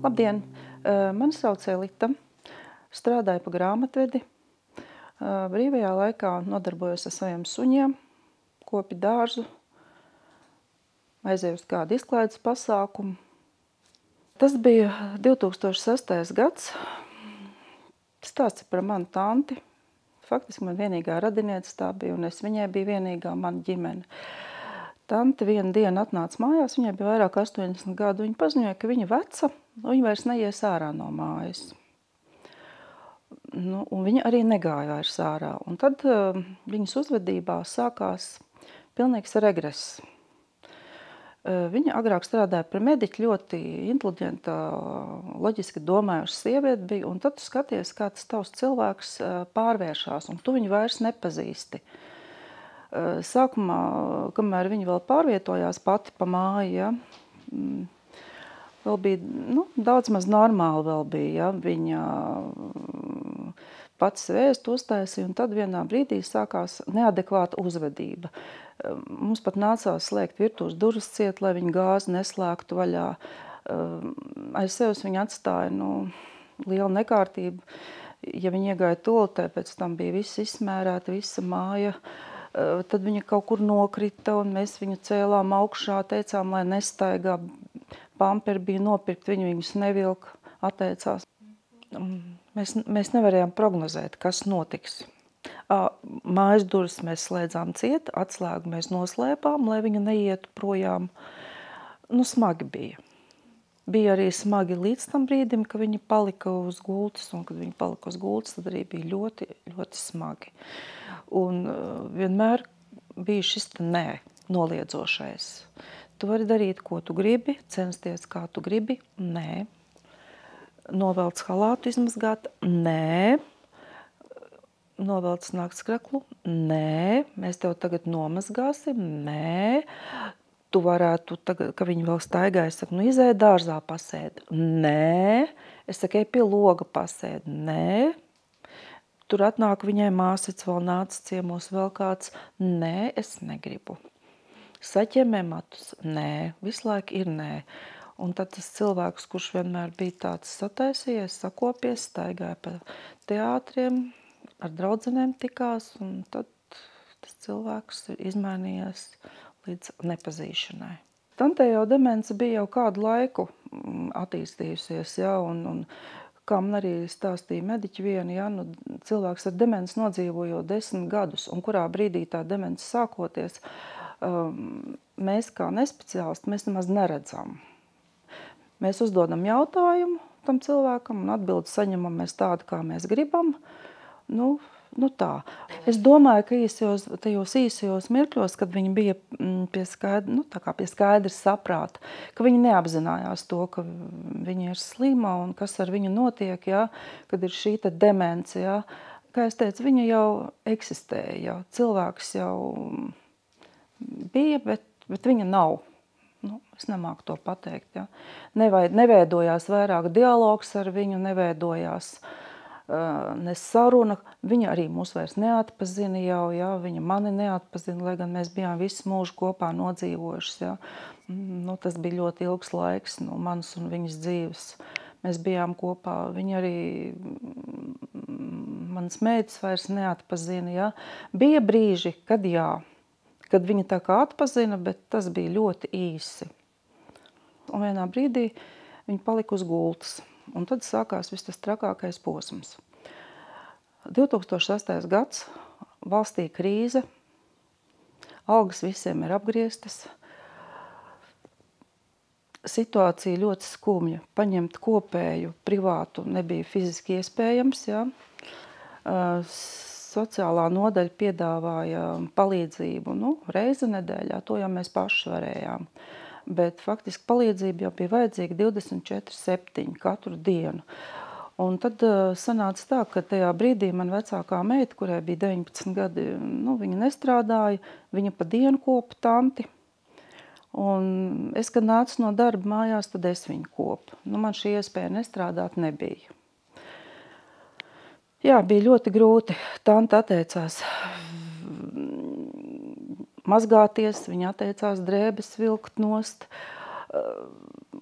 Labdien! Mani sauc Elita. Strādāju pa grāmatvedi. Brīvajā laikā nodarbojos ar saviem suņiem, kopi dārzu, aizēju uz kādu izklaides pasākumu. Tas bija 2006. gads. Stāsts par manu tanti. Faktiski man vienīgā radiniece tā bija, un es viņai biju vienīgā mana ģimene. Tante vienu dienu atnāca mājās, viņai bija vairāk 80 gadu. Viņa paziņoja, ka viņa veca, un viņa vairs neies ārā no mājas. Un viņa arī negāja vairs ārā. Un tad viņas uzvedībā sākās pilnīgs regress. Viņa agrāk strādāja par mediķi, ļoti inteliģenta, loģiski domājuša sieviete bija, un tad tu skaties, kā tas tavs cilvēks pārvēršās, un tu viņu vairs nepazīsti. Sākumā, kamēr viņa vēl pārvietojās pati pa māju, ja, vēl bija, daudz maz normāli vēl bija, ja, viņa pats vēst uztaisīja, un tad vienā brīdī sākās neadekvāta uzvedība. Mums pat nācās slēgt virtuves durvis ciet, lai viņa gāzi neslēgtu vaļā. Aiz sevis viņa atstāja, lielu nekārtību. Ja viņa iegāja toaletē, pēc tam bija viss izsmērēta, visa māja. Tad viņa kaut kur nokrita, un mēs viņu cēlām augšā, teicām, lai nestaigā. Pamperi bija nopirkt, viņus nevilka, atteicās. Mēs nevarējām prognozēt, kas notiks. Mājas durvis mēs slēdzām ciet, atslēgu mēs noslēpām, lai viņa neietu projām. Smagi bija. Bija arī smagi līdz tam brīdim, ka viņa palika uz gultas, un kad viņa palika uz gultas, tad arī bija ļoti, ļoti smagi. Un vienmēr bija šis nē, noliedzošais. Tu vari darīt, ko tu gribi, censties, kā tu gribi, nē. Novelc halātu izmazgāt, nē. Novelc naktskraklu, nē. Mēs tev tagad nomazgāsim, nē. Tu varētu, tagad, ka viņi vēl staigāja, es saku, izēj dārzā pasēd, nē. Es saku, ej pie loga pasēd, nē. Tur atnāk viņai māsits, vēl nāca ciemos vēl kāds, nē, es negribu. Saķemē matus, nē, visu laiku ir nē. Un tad tas cilvēks, kurš vienmēr bija tāds sataisījies, sakopies, staigāja pa teātriem, ar draudzenēm tikās, un tad tas cilvēks ir izmainījies līdz nepazīšanai. Tantē jau demence bija jau kādu laiku attīstījusies, ja, un kā man arī stāstīja mediķi vieni, ja, cilvēks ar demenci nodzīvojot 10 gadus, un kurā brīdī tā demence sākoties, mēs kā nespeciālisti, mēs nemaz neredzam. Mēs uzdodam jautājumu tam cilvēkam, un atbildi saņemam mēs tādu, kā mēs gribam. Tā. Es domāju, ka tajos īsajos mirkļos, kad viņi bija pie skaidras saprāta, ka viņi neapzinājās to, ka viņa ir slima un kas ar viņu notiek, ja, kad ir šī demence. Ja. Kā es teicu, viņa jau eksistēja, ja. Cilvēks jau bija, bet viņa nav. Es nemāku to pateikt. Ja. Neveidojās vairāk dialogs ar viņu, neveidojās ne saruna. Viņa arī mūs vairs neatpazina jau, ja. Viņa mani neatpazina, lai gan mēs bijām visu mūžu kopā nodzīvojušas. Ja. Tas bija ļoti ilgs laiks no manas un viņas dzīves. Mēs bijām kopā. Viņa arī manas meitas vairs neatpazina. Ja. Bija brīži, kad jā. Kad viņa tā kā atpazina, bet tas bija ļoti īsi. Un vienā brīdī viņa palika uz gultas. Un tad sākās viss tas trakākais posms. 2008. gads, valstī krīze, algas visiem ir apgrieztas. Situācija ļoti skumja. Paņemt kopēju privātu nebija fiziski iespējams. Ja. Sociālā nodaļa piedāvāja palīdzību reizi nedēļā, to jau mēs paši varējām. Bet faktiski palīdzība jau bija vajadzīga 24/7 katru dienu. Un tad sanāca tā, ka tajā brīdī man vecākā meita, kurai bija 19 gadi, viņa nestrādāja, viņa pa dienu kopa tanti. Un es, kad nācu no darba mājās, tad es viņu kopu. Man šī iespēja nestrādāt nebija. Jā, bija ļoti grūti. Tante atteicās mazgāties, viņa atteicās drēbes vilkt nost.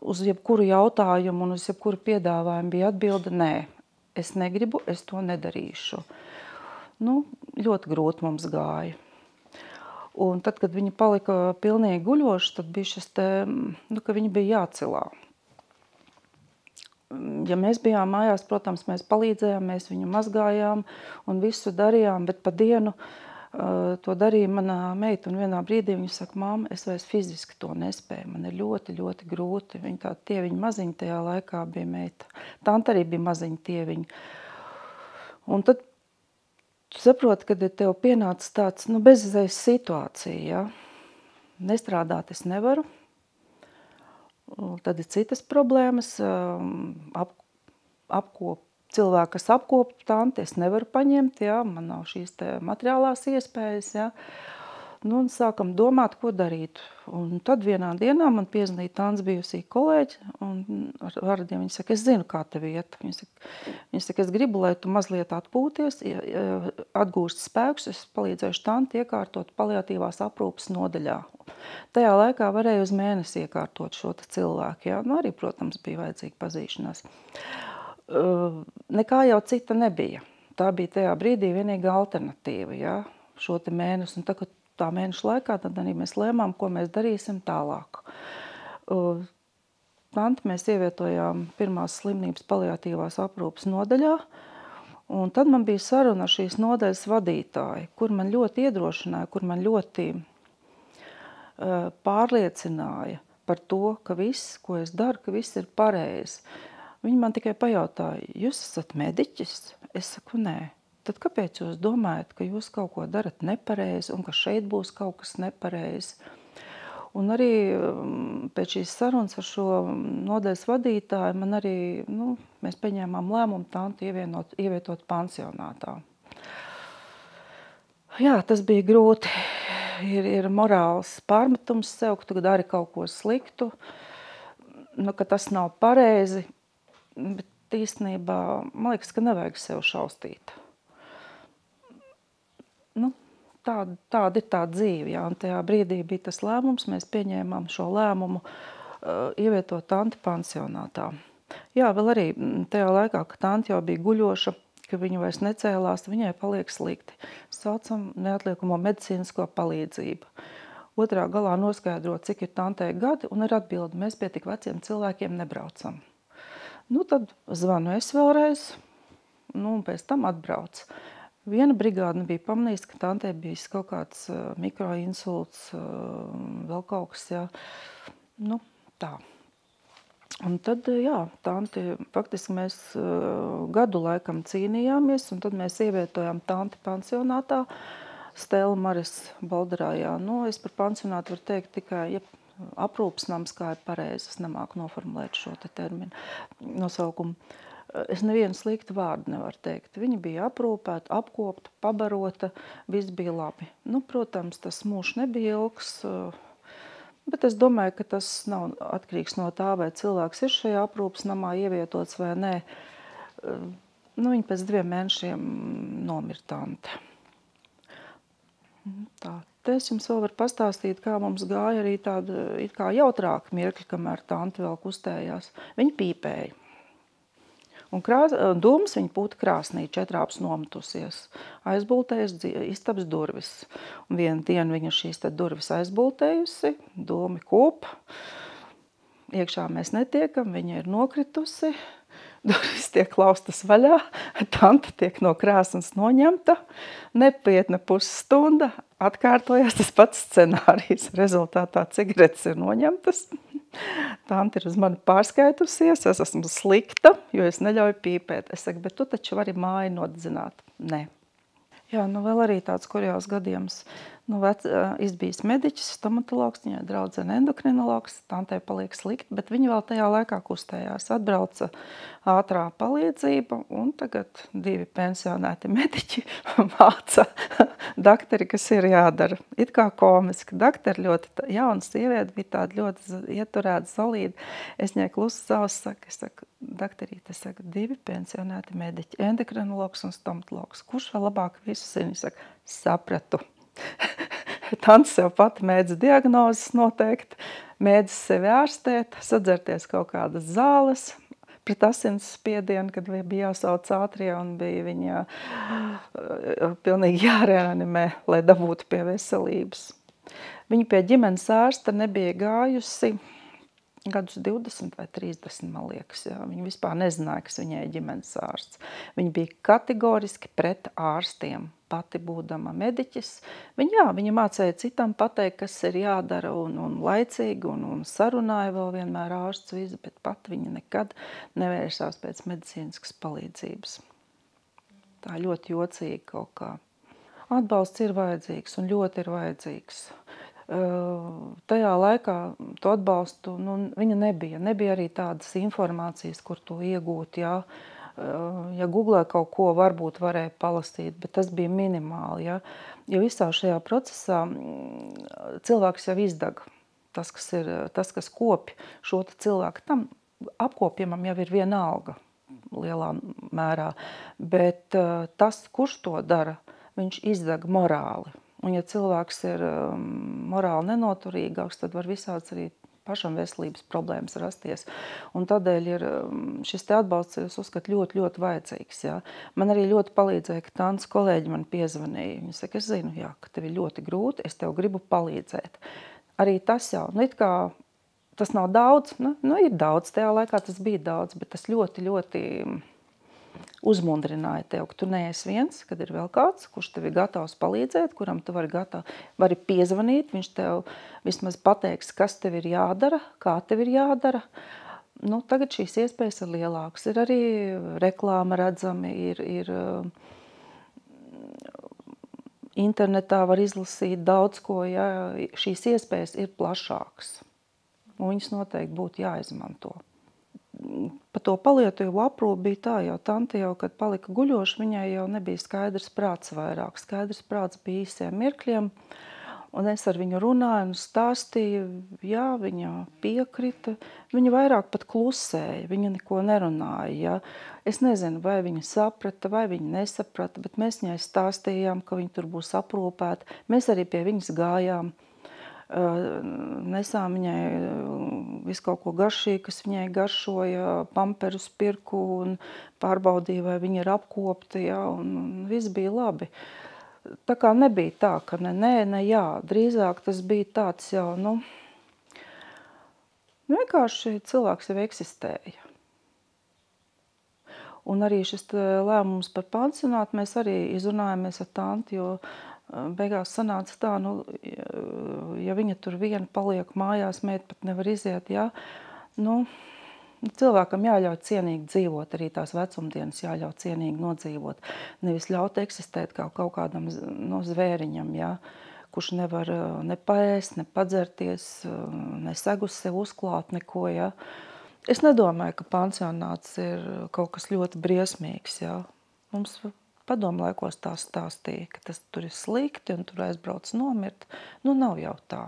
Uz jebkuru jautājumu un uz jebkuru piedāvājumu bija atbilde nē. Es negribu, es to nedarīšu. Nu, ļoti grūti mums gāja. Un tad, kad viņa palika pilnīgi guļoša, tad bija šis te, ka viņa bija jācelā. Ja mēs bijām mājās, protams, mēs palīdzējām, mēs viņu mazgājām un visu darījām, bet pa dienu to darīja manā meita, un vienā brīdī viņa saka, māma, es vairs fiziski to nespēju, man ir ļoti, ļoti grūti. Viņa tā tieviņa maziņa tajā laikā bija meita. Tante arī bija maziņa tieviņa. Un tad tu saproti, kad ir tev pienācis tāds, bezizējas situācija, ja? Nestrādāt es nevaru. Tad ir citas problēmas, cilvēki, kas apkop tanti, es nevaru paņemt, ja? Man nav šīs te materiālās iespējas, ja? Nu, un sākam domāt, ko darīt. Un tad vienā dienā man piezvanīja Tants bijusī kolēģi, un ar vārdiem viņa saka, es zinu, kā tev iet. Viņa saka, es gribu, lai tu mazliet atpūties, atgūst spēkus, es palīdzēšu Tanti iekārtot paliatīvās aprūpes nodaļā. Tajā laikā varēja uz mēnesi iekārtot šo cilvēku, ja? Nu, arī, protams, bija vajadzīga pazīšanās. Nekā jau cita nebija. Tā bija tajā brīdī vienīga alternatīva, ja? Šo te mēnesi. Un tā mēneša laikā tad arī mēs lēmām, ko mēs darīsim tālāk. Tanti mēs ievietojām pirmās slimnības paliatīvās aprūpes nodaļā, un tad man bija saruna ar šīs nodaļas vadītāju, kur man ļoti iedrošināja, kur man ļoti pārliecināja par to, ka viss, ko es daru, ka viss ir pareizi. Viņi man tikai pajautāja, jūs esat mediķis? Es saku, nē. Tad kāpēc jūs domājat, ka jūs kaut ko darat nepareizi un ka šeit būs kaut kas nepareizi? Un arī pēc šīs sarunas ar šo nodaļas vadītāju man arī, mēs pieņēmām lēmumu Tanti ievietot pansionātā. Jā, tas bija grūti. Ir morāls pārmetums sev, ka tu dari kaut ko sliktu, ka tas nav pareizi, bet īstenībā man liekas, ka nevajag sev šaustīt. Tāda ir tā dzīve, jā, un tajā brīdī bija tas lēmums, mēs pieņēmām šo lēmumu ievietot Tanti pansionātā. Jā, vēl arī tajā laikā, ka Tanti jau bija guļoša, ka viņa vairs necēlās, viņai paliek slikti. Saucam neatliekamo medicīnisko palīdzību. Otrā galā noskaidrot, cik ir Tantei gadi, un ir atbildi, mēs pie tik veciem cilvēkiem nebraucam. Nu, tad zvanu es vēlreiz, un pēc tam atbrauc. Viena brigāde bija pamanījis, ka Tantei bijis kaut kāds mikroinsults, vēl kaut kas, jā. Nu, tā. Un tad, jā, Tanti, faktiski mēs gadu laikam cīnījāmies, un tad mēs ievietojām Tanti pansionātā, Stela Maris Baldarājā. Nu, es par pansionātu varu teikt tikai, ja aprūpes nams, kā ir pareizi, es nemāku noformulēt šo te terminu nosaukumu. Es nevienu sliktu vārdu nevaru teikt. Viņa bija aprūpēta, apkopta, pabarota, viss bija labi. Nu, protams, tas mūžs nebija ilgs, bet es domāju, ka tas nav atkarīgs no tā, vai cilvēks ir šajā aprūpes namā ievietots vai nē. Nu, viņa pēc 2 mēnešiem nomira Tante. Tā. Te es jums vēl varu pastāstīt, kā mums gāja arī tāda it kā jautrāka mirkļa, kamēr Tante vēl kustējās. Viņa pīpēja. Un dūmas viņa pūta krāsnī, 4 apus nometusies, aizbultējas istabas durvis. Un vienu dienu viņa šīs te durvis aizbultējusi, dūmi kūp, iekšā mēs netiekam, viņa ir nokritusi, durvis tiek laustas vaļā, Tante tiek no krāsnes noņemta, nepietna pusstunda, atkārtojās tas pats scenārijs, rezultātā cigaretes ir noņemtas. Tante ir uz mani pārskaitusies, es esmu slikta, jo es neļauju pīpēt. Es saku, bet tu taču vari māju nodedzināt. Nē. Jā, nu vēl arī tāds kurjās gadījums. Nu, izbijis mediķis, stomatologs, viņai draudzene endokrinologs, Tantei paliek slikti, bet viņi vēl tajā laikā kustējās. Atbrauca ātrā palīdzība, un tagad 2 pensionēti mediķi māca dakteri, kas ir jādara. It kā komiski. Dakteri ļoti jauna sieviete, bija tāda ļoti ieturēta, solīda. Es viņai klusu savus saku, dakterīte, es saku, 2 pensionēti mediķi, endokrinologs un stomatologs. Kurš vēl labāk visu zina? Sapratu. Tants sev pati mēdz diagnozes noteikt, mēdz sevi ārstēt, sadzerties kaut kādas zāles pret asinsspiedienu, kad bija jāsauc ātrie un bija viņa pilnīgi jāreanimē, lai dabūtu pie veselības. Viņa pie ģimenes ārsta nebija gājusi gadus 20 vai 30, man liekas. Jā. Viņa vispār nezināja, kas viņai ir ģimenes ārsts. Viņa bija kategoriski pret ārstiem, pati būdama mediķis. Viņa mācēja citam pateikt, kas ir jādara un laicīgi, un sarunāja vēl vienmēr ārsts visu, bet pati viņa nekad nevērsās pēc medicīniskas palīdzības. Tā ļoti jocīgi kaut kā. Atbalsts ir vajadzīgs un ļoti ir vajadzīgs. Tajā laikā to atbalstu viņa nebija. Nebija arī tādas informācijas, kur to iegūt. Jā. Ja googlē kaut ko, varbūt varēja palasīt, bet tas bija minimāli. Ja, jo visā šajā procesā cilvēks jau izdeg. Tas, kas kopj šo cilvēku, tam apkopjamam jau ir viena alga lielā mērā. Bet tas, kurš to dara, viņš izdeg morāli. Un ja cilvēks ir morāli nenoturīgāks, tad var visāds arī pašam veselības problēmas rasties. Un tādēļ ir šis te atbalsts, es uzskatu, ļoti, ļoti vajadzīgs. Jā. Man arī ļoti palīdzēja, ka Tants kolēģi man piezvanīja. Viņa saka, es zinu, jā, ka tev ir ļoti grūti, es tev gribu palīdzēt. Arī tas jau, it kā tas nav daudz, ir daudz, tajā laikā tas bija daudz, bet tas ļoti, ļoti uzmundrināja tev, ka tu neesi viens, kad ir vēl kāds, kurš tev ir gatavs palīdzēt, kuram tu vari piezvanīt, viņš tev vismaz pateiks, kas tev ir jādara, kā tev ir jādara. Tagad šīs iespējas ir lielākas. Ir arī reklāma redzami, ir internetā var izlasīt daudz ko, ja šīs iespējas ir plašākas. Un viņas noteikti būtu jāizmanto. Par to palietīvo aprūpi bija tā, jau Tante jau, kad palika guļoša, viņai jau nebija skaidrs prāts vairāk. Skaidrs prāts bija īsiem mirkļiem, un es ar viņu runāju un stāstīju, jā, viņa piekrita. Viņa vairāk pat klusēja, viņa neko nerunāja. Ja. Es nezinu, vai viņa saprata, vai viņa nesaprata, bet mēs viņai stāstījām, ka viņa tur būs aprūpēta. Mēs arī pie viņas gājām. Nesām viņai visu kaut ko garšīgu, kas viņai garšoja, pamperus pirku un pārbaudīja, vai viņa ir apkopta, ja, un viss bija labi. Tā kā nebija tā, ka ne jā, drīzāk tas bija tāds jau, vienkārši cilvēks jau eksistēja. Un arī šis lēmums par pansionātu mēs arī izrunājamies ar Tanti, jo beigās sanāca tā, ja viņa tur viena paliek mājās, meita pat nevar iziet, jā, cilvēkam jāļauj cienīgi dzīvot, arī tās vecumdienas jāļauj cienīgi nodzīvot, nevis ļaut eksistēt kā kaut kādam zvēriņam, jā, kurš nevar ne paēst, ne padzerties, ne segus sev uzklāt, neko, jā. Es nedomāju, ka pansionāts ir kaut kas ļoti briesmīgs, jā. Mums padomu laikos tā stāstīja, ka tas tur ir slikti un tur aizbrauc nomirt. Nav jau tā.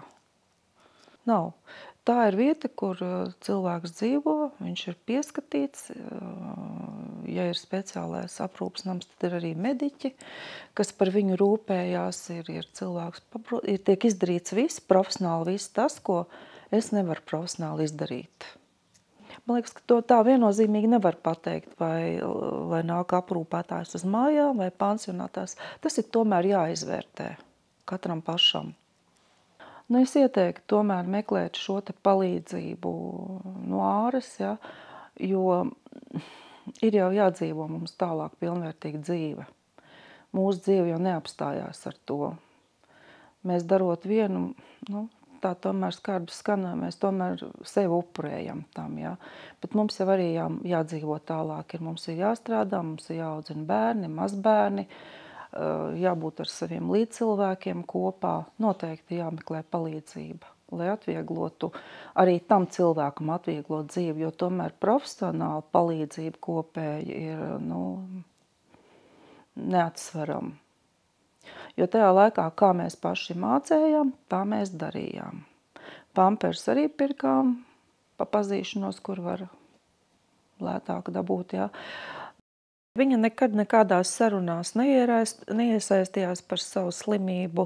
Nav. Tā ir vieta, kur cilvēks dzīvo, viņš ir pieskatīts. Ja ir speciālais aprūpas nams, tad ir arī mediķi, kas par viņu rūpējās. Ir cilvēks, tiek izdarīts viss, profesionāli viss tas, ko es nevaru profesionāli izdarīt. Man liekas, ka to tā viennozīmīgi nevar pateikt, vai nāk aprūpētājs uz mājām vai pansionātās. Tas ir tomēr jāizvērtē katram pašam. Es ieteiktu tomēr meklēt šo te palīdzību no āras, ja, jo ir jau jādzīvo mums tālāk pilnvērtīga dzīve. Mūsu dzīve jau neapstājās ar to. Mēs darot vienu, tā tomēr skarbi skan, mēs tomēr sevi upurējam tam, jā. Bet mums jau arī jādzīvo tālāk. Mums ir jāstrādā, mums ir jāaudzina bērni, mazbērni, jābūt ar saviem līdzcilvēkiem kopā. Noteikti jāmeklē palīdzība, lai atvieglotu arī tam cilvēkam atvieglot dzīvi, jo tomēr profesionāla palīdzība kopēji ir, neatsverama. Jo tajā laikā, kā mēs paši mācējām, tā mēs darījām. Pampers arī pirkām pa pazīšanos, kur var lētāk dabūt, jā. Viņa nekad nekādās sarunās neiesaistījās par savu slimību.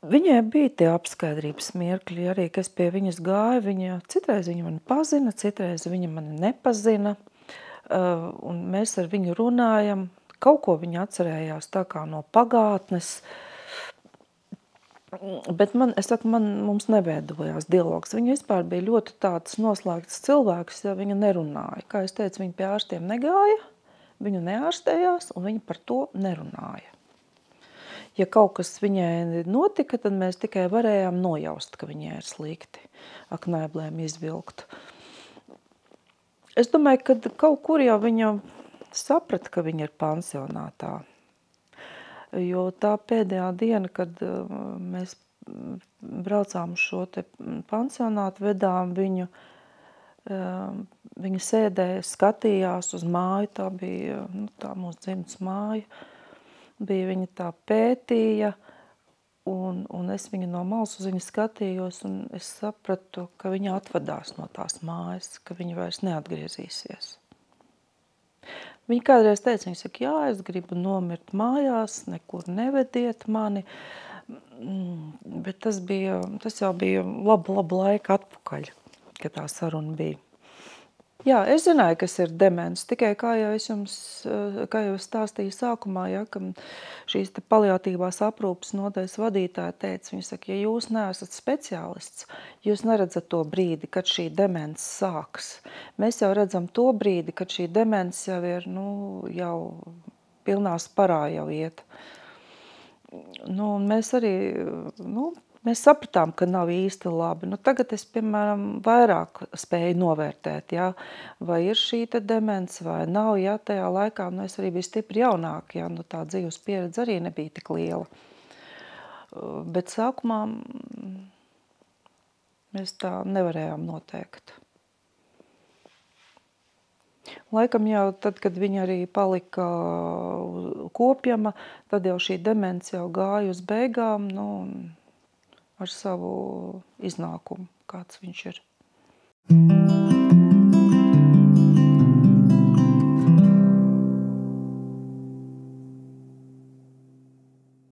Viņai bija tie apskaidrības mirkļi, arī, ka es pie viņas gāju, citreiz viņa mani pazina, citreiz viņa mani nepazina, un mēs ar viņu runājam, kaut ko viņa atcerējās tā kā no pagātnes, bet mums neveidojās dialogs. Viņa vispār bija ļoti tāds noslēgts cilvēks, ja viņa nerunāja. Kā es teicu, viņa pie ārstiem negāja, viņu neārstējās, un viņa par to nerunāja. Ja kaut kas viņai notika, tad mēs tikai varējām nojaust, ka viņai ir slikti, aknēblēm izvilkt. Es domāju, ka kaut kur jau viņa saprata, ka viņa ir pansionātā. Jo tā pēdējā diena, kad mēs braucām uz šo te pansionātu, vedām viņu, viņa sēdēja, skatījās uz māju, tā bija tā mūsu dzimtas māja. Bija viņa tā pētīja, un es viņu no malas uz viņu skatījos, un es sapratu, ka viņa atvadās no tās mājas, ka viņa vairs neatgriezīsies. Viņa kādreiz teica, viņa saka, jā, es gribu nomirt mājās, nekur nevediet mani, bet tas jau bija labu laiku atpakaļ, kad tā saruna bija. Jā, es zināju, kas ir demence, tikai kā jau es stāstīju sākumā, ja, ka šīs te paliatīvās aprūpes nodaļas vadītāja teica, viņa saka, ja jūs neesat speciālists, jūs neredzat to brīdi, kad šī demence sāks. Mēs jau redzam to brīdi, kad šī demence jau ir, jau pilnā sparā jau iet. Un mēs arī, mēs sapratām, ka nav īsti labi. Tagad es, piemēram, vairāk spēju novērtēt, ja, vai ir šī te demence vai nav. Ja, tajā laikā es arī biju stipri jaunāka, ja, tā dzīves pieredze arī nebija tik liela. Bet sākumā mēs tā nevarējām noteikt. Laikam jau tad, kad viņa arī palika kopjama, tad jau šī demence jau gāja uz beigām, ar savu iznākumu, kāds viņš ir.